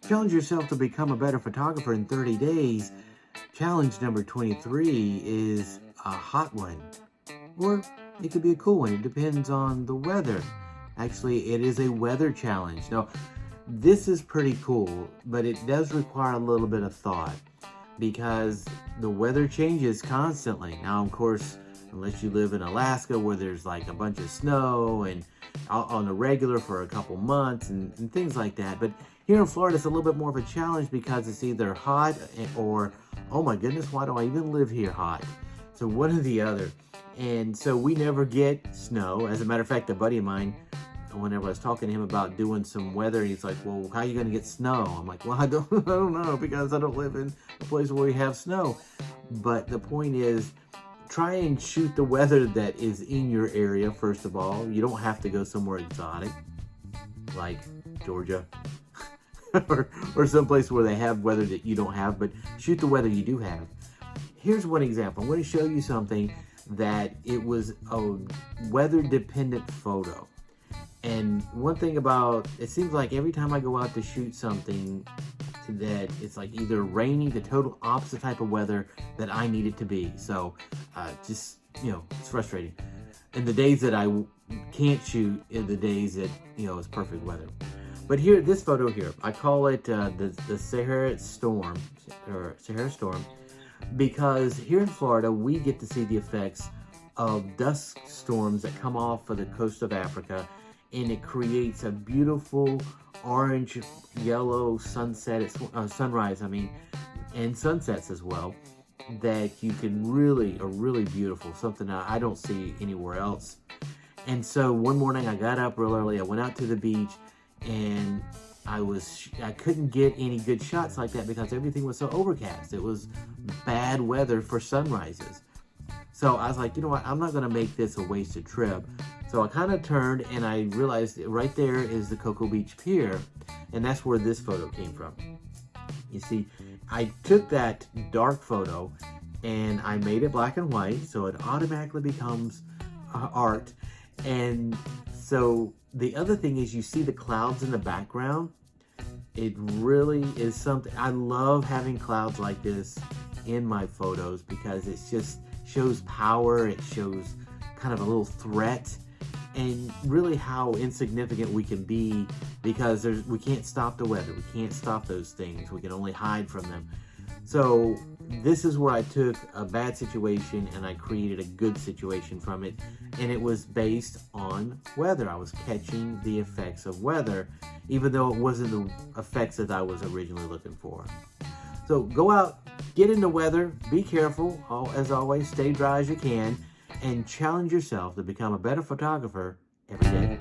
Challenge yourself to become a better photographer in 30 days. Challenge number 23 is a hot one. Or it could be a cool one. It depends on the weather. Actually, it is a weather challenge. Now, this is pretty cool, but it does require a little bit of thought because the weather changes constantly. Now, of course, unless you live in Alaska where there's like a bunch of snow and on the regular for a couple months and things like that. But here in Florida, it's a little bit more of a challenge because it's either hot or, oh my goodness, why do I even live here hot? So one or the other. And so we never get snow. As a matter of fact, a buddy of mine, whenever I was talking to him about doing some weather, he's like, well, how are you going to get snow? I'm like, well, I don't know because I don't live in a place where we have snow. But the point is, try and shoot the weather that is in your area, first of all. You don't have to go somewhere exotic, like Georgia, or someplace where they have weather that you don't have, but shoot the weather you do have. Here's one example. I'm going to show you something that it was a weather-dependent photo. And one thing about, it seems like every time I go out to shoot something that it's like either raining, the total opposite type of weather that I need it to be. So just, it's frustrating. And the days that I can't shoot are the days that, it's perfect weather. But here, this photo here, I call it the Sahara Storm, or Sahara Storm, because here in Florida, we get to see the effects of dust storms that come off of the coast of Africa, and it creates a beautiful orange, yellow sunrise, and sunsets as well, that you can are really beautiful, something I don't see anywhere else. And so one morning I got up real early, I went out to the beach, and I couldn't get any good shots like that because everything was so overcast. It was bad weather for sunrises. So I was like, you know what, I'm not gonna make this a wasted trip. So I kind of turned and I realized right there is the Cocoa Beach Pier, and that's where this photo came from. You see, I took that dark photo and I made it black and white, so it automatically becomes art. And so the other thing is, you see the clouds in the background. It really is something. I love having clouds like this in my photos because it just shows power. It shows kind of a little threat, and really how insignificant we can be because we can't stop the weather. We can't stop those things. We can only hide from them. So this is where I took a bad situation and I created a good situation from it. And it was based on weather. I was catching the effects of weather, even though it wasn't the effects that I was originally looking for. So go out, get in the weather, be careful, as always, stay dry as you can, and challenge yourself to become a better photographer every day.